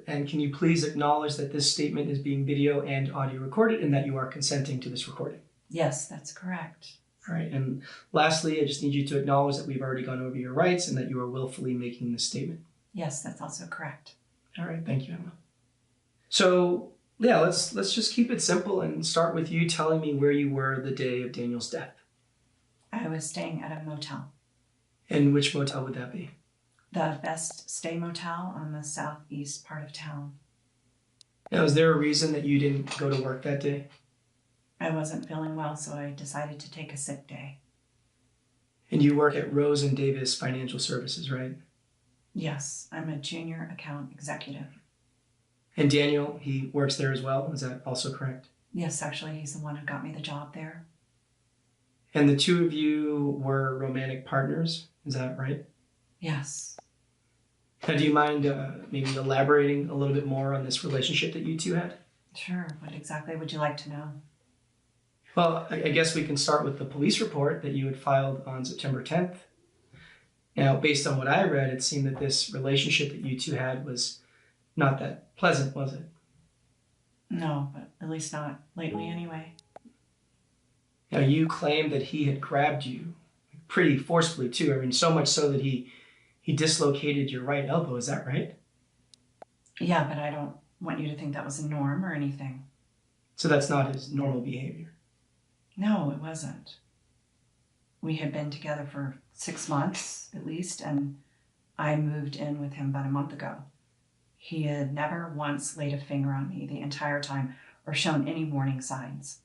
And can you please acknowledge that this statement is being video and audio recorded and that you are consenting to this recording? Yes, that's correct. All right. And lastly, I just need you to acknowledge that we've already gone over your rights and that you are willfully making this statement. Yes, that's also correct. All right. Thank you, Emma. So, yeah, let's just keep it simple and start with you telling me where you were the day of Daniel's death. I was staying at a motel. And which motel would that be? The Best Stay Motel on the southeast part of town. Now, is there a reason that you didn't go to work that day? I wasn't feeling well, so I decided to take a sick day. And you work at Rose and Davis Financial Services, right? Yes, I'm a junior account executive. And Daniel, he works there as well. Is that also correct? Yes, actually, he's the one who got me the job there. And the two of you were romantic partners. Is that right? Yes. Now, do you mind maybe elaborating a little bit more on this relationship that you two had? Sure. What exactly would you like to know? Well, I guess we can start with the police report that you had filed on September 10th. Now, based on what I read, it seemed that this relationship that you two had was not that pleasant, was it? No, but at least not lately anyway. Now, you claimed that he had grabbed you pretty forcefully, too. I mean, so much so that he dislocated your right elbow. Is that right? Yeah, but I don't want you to think that was a norm or anything. So that's not his normal behavior? No, it wasn't. We had been together for 6 months at least, and I moved in with him about a month ago. He had never once laid a finger on me the entire time or shown any warning signs.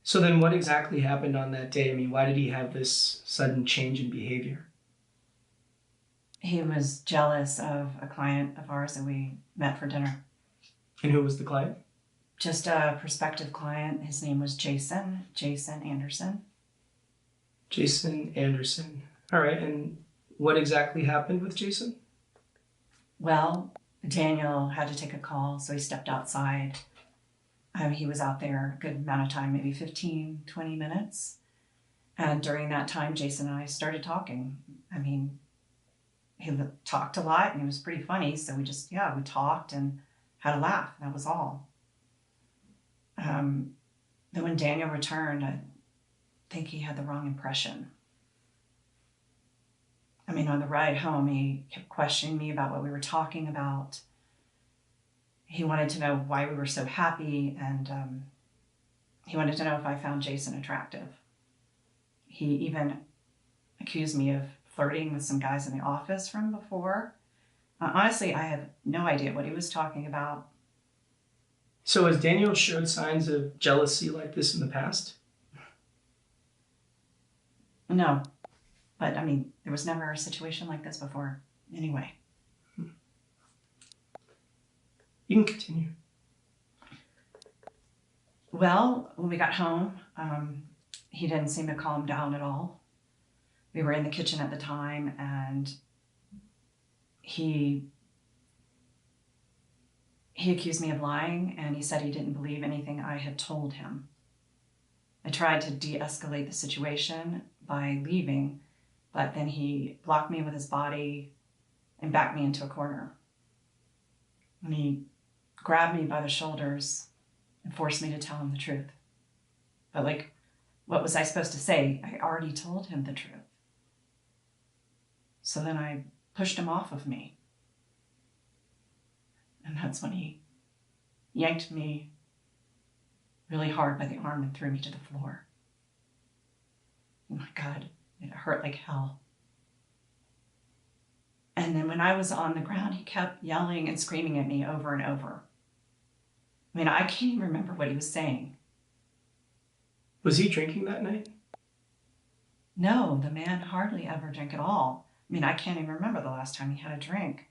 So then what exactly happened on that day? I mean, why did he have this sudden change in behavior? He was jealous of a client of ours that we met for dinner. And who was the client? Just a prospective client. His name was Jason Anderson. Jason Anderson. All right, and what exactly happened with Jason? Well, Daniel had to take a call, so he stepped outside. He was out there a good amount of time, maybe 15, 20 minutes. And during that time, Jason and I started talking. I mean, he talked a lot and it was pretty funny. So we talked and had a laugh. That was all. Then when Daniel returned, I think he had the wrong impression. I mean, on the ride home, he kept questioning me about what we were talking about. He wanted to know why we were so happy, and he wanted to know if I found Jason attractive. He even accused me of flirting with some guys in the office from before. Honestly, I have no idea what he was talking about. So has Daniel showed signs of jealousy like this in the past? No, but I mean, there was never a situation like this before anyway. You can continue. Well, when we got home, he didn't seem to calm down at all. We were in the kitchen at the time, and he accused me of lying, and he said he didn't believe anything I had told him. I tried to de-escalate the situation by leaving, but then he blocked me with his body and backed me into a corner. And he grabbed me by the shoulders and forced me to tell him the truth. But what was I supposed to say? I already told him the truth. So then I pushed him off of me. And that's when he yanked me really hard by the arm and threw me to the floor. Oh my God, it hurt like hell. And then when I was on the ground, he kept yelling and screaming at me over and over. I mean, I can't even remember what he was saying. Was he drinking that night? No, the man hardly ever drank at all. I mean, I can't even remember the last time he had a drink.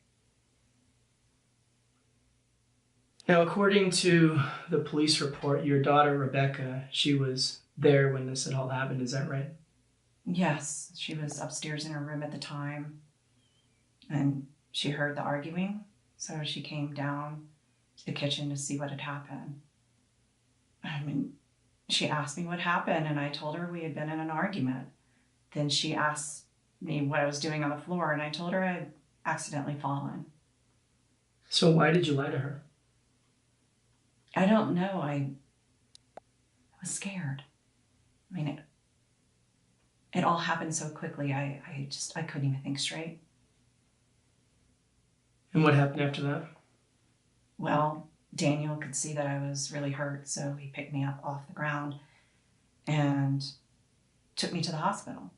Now, according to the police report, your daughter, Rebecca, she was there when this had all happened. Is that right? Yes, she was upstairs in her room at the time, and she heard the arguing, so she came down to the kitchen to see what had happened. I mean, she asked me what happened, and I told her we had been in an argument. Then she asked me what I was doing on the floor, and I told her I had accidentally fallen. So why did you lie to her? I don't know. I was scared. I mean, it all happened so quickly. I couldn't even think straight. And what happened after that? Well, Daniel could see that I was really hurt, so he picked me up off the ground and took me to the hospital.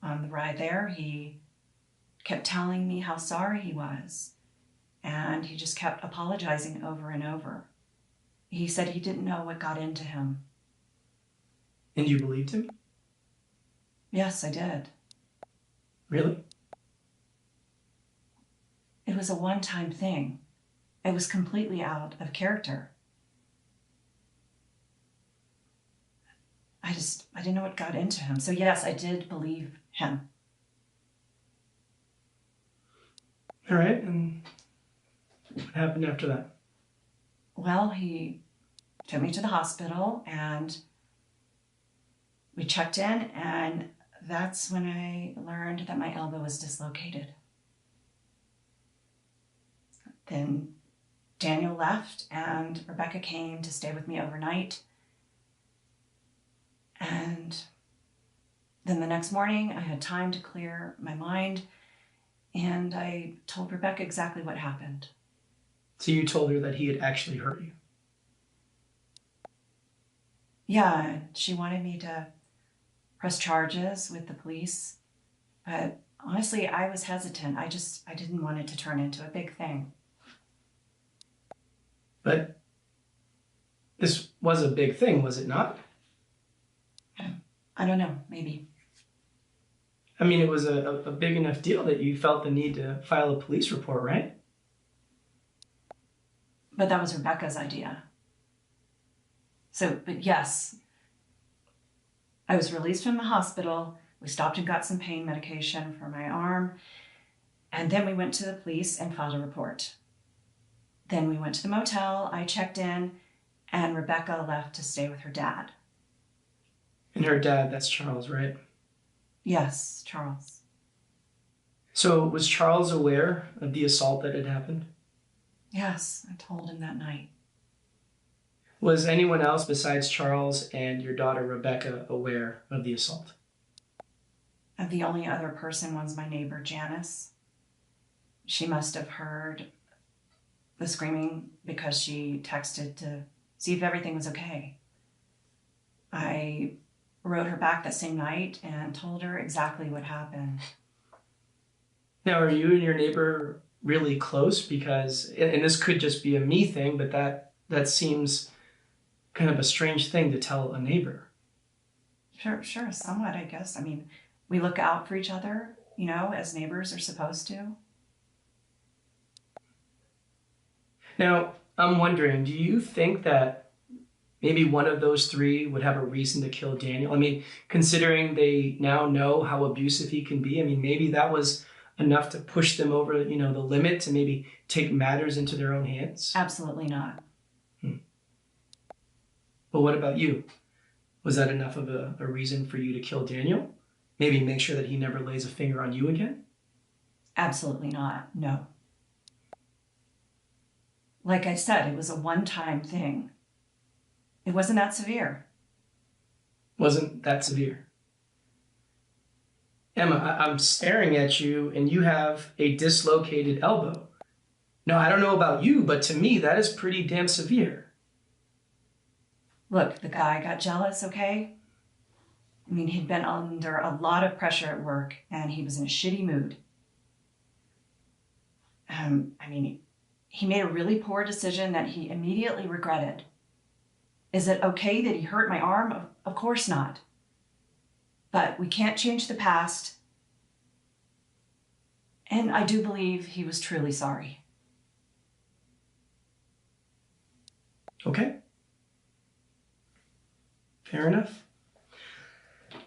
On the ride there, he kept telling me how sorry he was, and he just kept apologizing over and over. He said he didn't know what got into him. And you believed him? Yes, I did. Really? It was a one-time thing. It was completely out of character. I didn't know what got into him. So yes, I did believe him. All right, and what happened after that? Well, he took me to the hospital and we checked in, and that's when I learned that my elbow was dislocated. Then Daniel left and Rebecca came to stay with me overnight. And then the next morning I had time to clear my mind and I told Rebecca exactly what happened. So you told her that he had actually hurt you? Yeah, she wanted me to press charges with the police. But honestly, I was hesitant. I didn't want it to turn into a big thing. But this was a big thing, was it not? I don't know, maybe. I mean, it was a big enough deal that you felt the need to file a police report, right? But that was Rebecca's idea. But yes, I was released from the hospital. We stopped and got some pain medication for my arm. And then we went to the police and filed a report. Then we went to the motel, I checked in, and Rebecca left to stay with her dad. And her dad, that's Charles, right? Yes, Charles. So was Charles aware of the assault that had happened? Yes, I told him that night. Was anyone else besides Charles and your daughter Rebecca aware of the assault? The only other person was my neighbor, Janice. She must have heard the screaming because she texted to see if everything was okay. I wrote her back that same night and told her exactly what happened. Now, are you and your neighbor really close? Because, and this could just be a me thing, but that seems kind of a strange thing to tell a neighbor. Sure, somewhat, I guess. I mean, we look out for each other, as neighbors are supposed to. Now, I'm wondering, do you think that maybe one of those three would have a reason to kill Daniel? I mean, considering they now know how abusive he can be, I mean, maybe that was enough to push them over, the limit to maybe take matters into their own hands? Absolutely not. But what about you? Was that enough of a reason for you to kill Daniel? Maybe make sure that he never lays a finger on you again? Absolutely not, no. Like I said, it was a one-time thing. It wasn't that severe. Wasn't that severe? Emma, I'm staring at you and you have a dislocated elbow. Now, I don't know about you, but to me, that is pretty damn severe. Look, the guy got jealous, okay? I mean, he'd been under a lot of pressure at work and he was in a shitty mood. He made a really poor decision that he immediately regretted. Is it okay that he hurt my arm? Of course not. But we can't change the past. And I do believe he was truly sorry. Okay. Fair enough.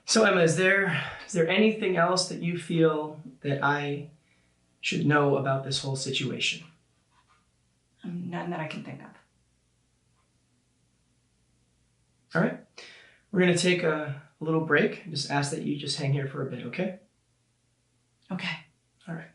So Emma, is there anything else that you feel that I should know about this whole situation? None that I can think of. All right. We're going to take a little break. Just ask that you just hang here for a bit, okay? Okay. All right.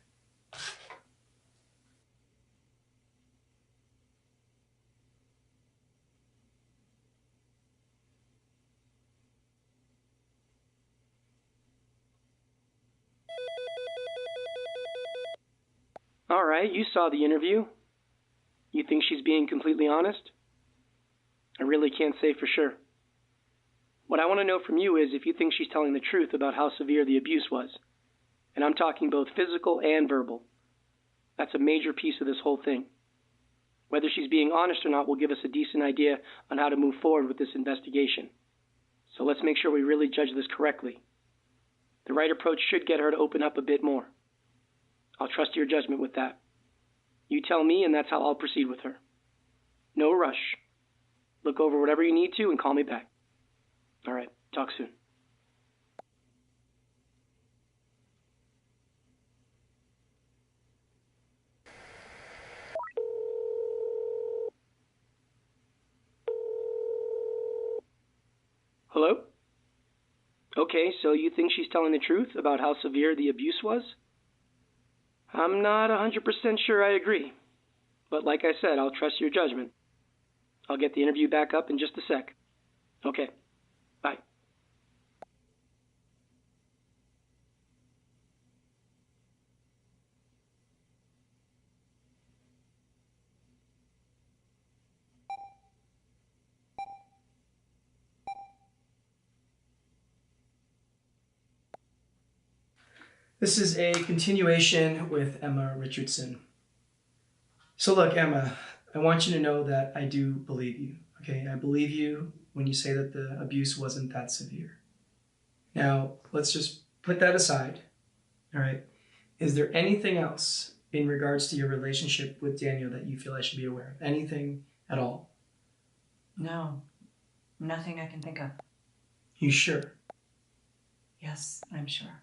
All right, you saw the interview. You think she's being completely honest? I really can't say for sure. What I want to know from you is if you think she's telling the truth about how severe the abuse was. And I'm talking both physical and verbal. That's a major piece of this whole thing. Whether she's being honest or not will give us a decent idea on how to move forward with this investigation. So let's make sure we really judge this correctly. The right approach should get her to open up a bit more. I'll trust your judgment with that. You tell me, and that's how I'll proceed with her. No rush. Look over whatever you need to and call me back. All right, talk soon. Hello? Okay, so you think she's telling the truth about how severe the abuse was? I'm not 100% sure I agree. But like I said, I'll trust your judgment. I'll get the interview back up in just a sec. Okay. Bye. This is a continuation with Emma Richardson. So look, Emma, I want you to know that I do believe you, okay? I believe you when you say that the abuse wasn't that severe. Now, let's just put that aside, all right? Is there anything else in regards to your relationship with Daniel that you feel I should be aware of? Anything at all? No, nothing I can think of. You sure? Yes, I'm sure.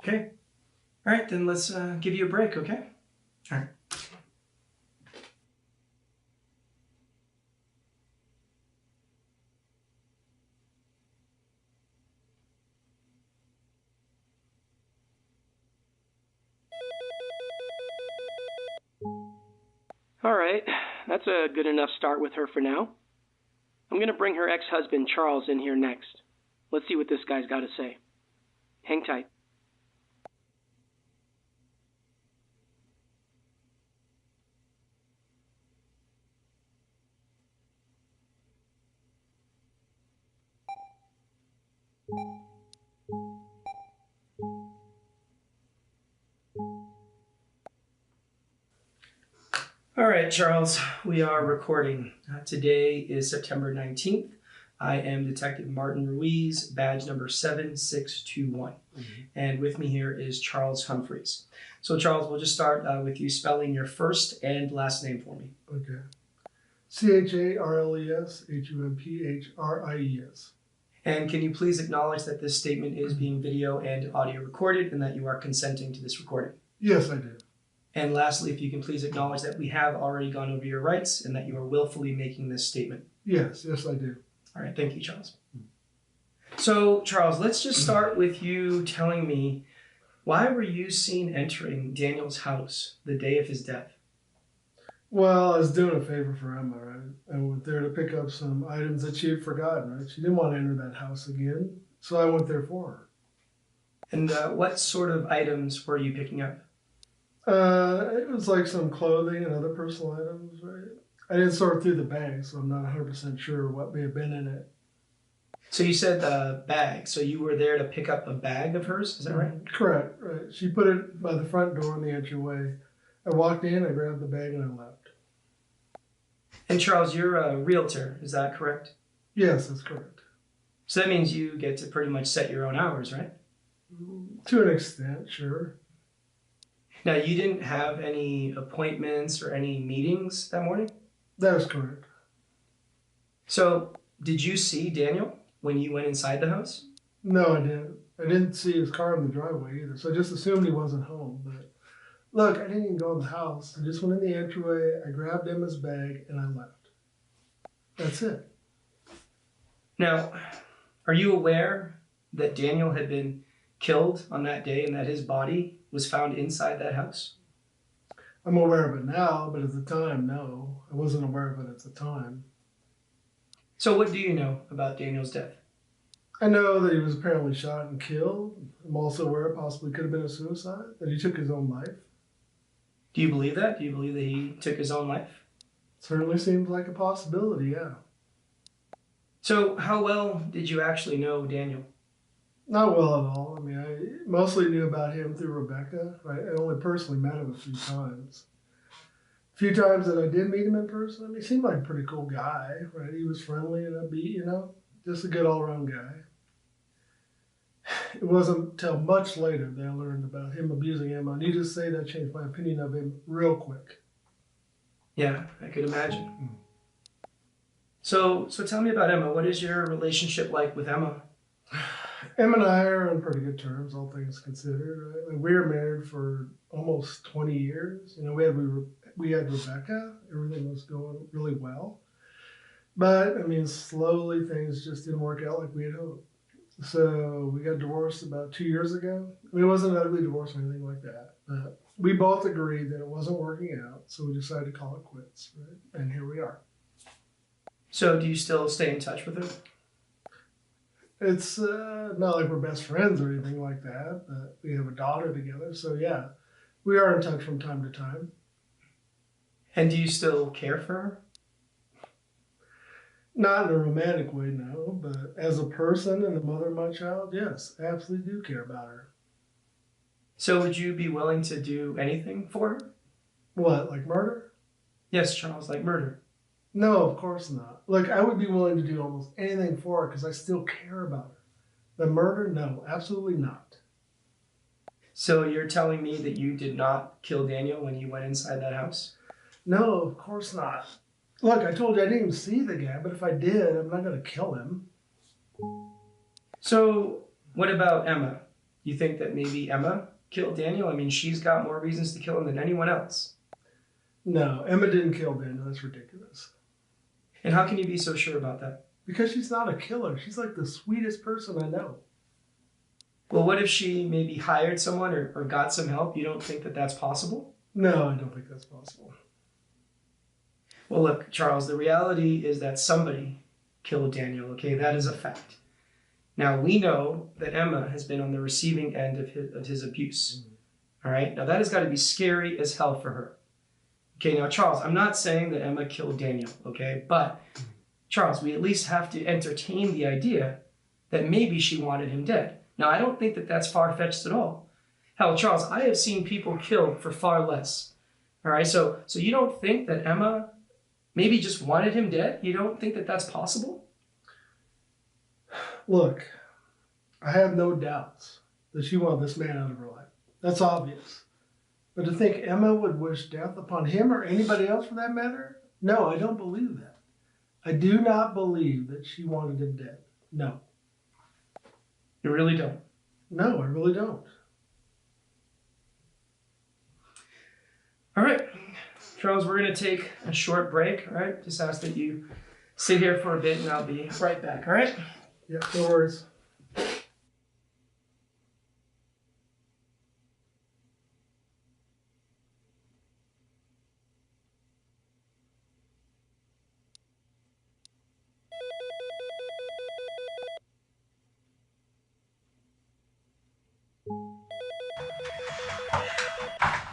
Okay. All right, then let's give you a break, okay? All right. All right, that's a good enough start with her for now. I'm going to bring her ex-husband, Charles, in here next. Let's see what this guy's got to say. Hang tight. All right, Charles, we are recording. Today is September 19th. I am Detective Martin Ruiz, badge number 7621. And with me here is Charles Humphreys. So, Charles, we'll just start with you spelling your first and last name for me. Okay. CharlesHumphries. And can you please acknowledge that this statement is being video and audio recorded and that you are consenting to this recording? Yes, I do. And lastly, if you can please acknowledge that we have already gone over your rights and that you are willfully making this statement. Yes, I do. All right, thank you, Charles. So, Charles, let's just start with you telling me, why were you seen entering Daniel's house the day of his death? Well, I was doing a favor for Emma, right? I went there to pick up some items that she had forgotten, right? She didn't want to enter that house again, so I went there for her. And what sort of items were you picking up? It was like some clothing and other personal items, right? I didn't sort through the bag, so I'm not 100% sure what may have been in it. So you said the bag. So you were there to pick up a bag of hers, is that right? Correct, right. She put it by the front door in the entryway. I walked in, I grabbed the bag, and I left. And Charles, you're a realtor, is that correct? Yes, that's correct. So that means you get to pretty much set your own hours, right? To an extent, sure. Now, you didn't have any appointments or any meetings that morning? That is correct. So, did you see Daniel when you went inside the house? No, I didn't. I didn't see his car in the driveway either, so I just assumed he wasn't home. But look, I didn't even go in the house. I just went in the entryway, I grabbed Emma's bag, and I left. That's it. Now, are you aware that Daniel had been killed on that day and that his body was found inside that house? I'm aware of it now, but at the time, no. I wasn't aware of it at the time. So what do you know about Daniel's death? I know that he was apparently shot and killed. I'm also aware it possibly could have been a suicide, that he took his own life. Do you believe that? Do you believe that he took his own life? Certainly seems like a possibility, yeah. So how well did you actually know Daniel? Not well at all. I mean, I mostly knew about him through Rebecca. Right? I only personally met him a few times. A few times that I did meet him in person, I mean, he seemed like a pretty cool guy, right? He was friendly and upbeat, just a good all-around guy. It wasn't until much later that I learned about him abusing Emma. Needless to say, that changed my opinion of him real quick. Yeah, I could imagine. So tell me about Emma. What is your relationship like with Emma? Emma and I are on pretty good terms, all things considered. Right? Like, we were married for almost 20 years. We had Rebecca. Everything was going really well. But, I mean, slowly things just didn't work out like we had hoped. So we got divorced about 2 years ago. I mean, it wasn't an ugly divorce or anything like that. But we both agreed that it wasn't working out. So we decided to call it quits. Right? And here we are. So do you still stay in touch with her? It's not like we're best friends or anything like that. But we have a daughter together. So, yeah, we are in touch from time to time. And do you still care for her? Not in a romantic way, no, but as a person and the mother of my child, yes, I absolutely do care about her. So would you be willing to do anything for her? What, like murder? Yes, Charles, like murder. No, of course not. Look, I would be willing to do almost anything for her because I still care about her. But murder, no, absolutely not. So you're telling me that you did not kill Daniel when you went inside that house? No, of course not. Look, I told you I didn't even see the guy, but if I did, I'm not going to kill him. So what about Emma? You think that maybe Emma killed Daniel? I mean, she's got more reasons to kill him than anyone else. No, Emma didn't kill Daniel. That's ridiculous. And how can you be so sure about that? Because she's not a killer. She's like the sweetest person I know. Well, what if she maybe hired someone or got some help? You don't think that that's possible? No, I don't think that's possible. Well, look, Charles, the reality is that somebody killed Daniel, okay? That is a fact. Now, we know that Emma has been on the receiving end of his abuse, all right? Now, that has got to be scary as hell for her. Okay, now, Charles, I'm not saying that Emma killed Daniel, okay? But, Charles, we at least have to entertain the idea that maybe she wanted him dead. Now, I don't think that that's far-fetched at all. Hell, Charles, I have seen people killed for far less, all right? So you don't think that Emma maybe just wanted him dead? You don't think that that's possible? Look, I have no doubts that she wanted this man out of her life. That's obvious. But to think Emma would wish death upon him or anybody else for that matter? No, I don't believe that. I do not believe that she wanted him dead. No. You really don't? No, I really don't. All right. Charles, we're going to take a short break, all right? Just ask that you sit here for a bit and I'll be right back, all right? Yeah, no worries.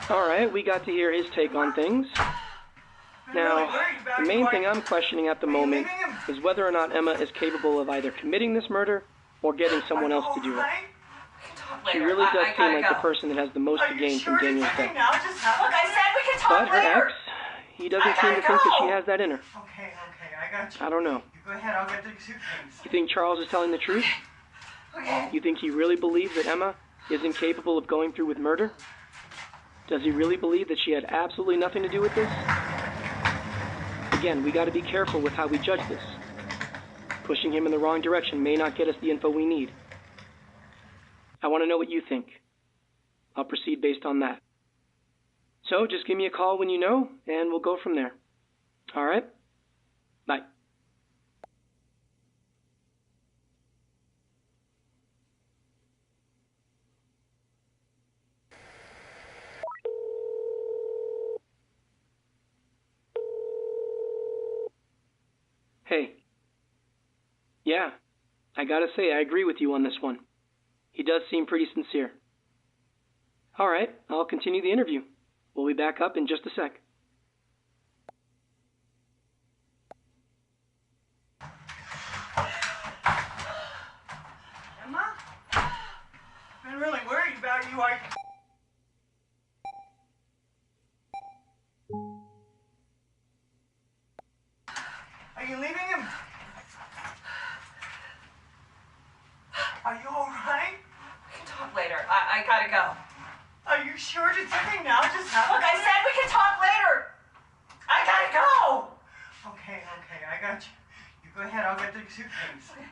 All right, we got to hear his take on things. Now, the main thing I'm questioning at the moment is whether or not Emma is capable of either committing this murder or getting someone else to do it. She really does seem like the person that has the most to gain from Daniel's death. But her ex, he doesn't seem to think that she has that in her. Okay, I got you. I don't know. You go ahead, I'll get the suitcase. You think Charles is telling the truth? Okay. You think he really believes that Emma isn't capable of going through with murder? Does he really believe that she had absolutely nothing to do with this? Again, we got to be careful with how we judge this. Pushing him in the wrong direction may not get us the info we need. I want to know what you think. I'll proceed based on that. So just give me a call when you know, and we'll go from there. All right? Bye. Hey. Yeah, I gotta say, I agree with you on this one. He does seem pretty sincere. All right, I'll continue the interview. We'll We'll be back up in just a sec. Emma? I've been really worried about you. Are you leaving him? Are you alright? We can talk later. I gotta go. Are you sure? Did something now just happen? Look, I said we can talk later. I gotta go. Okay, I got you. You go ahead, I'll get the suitcase. Okay.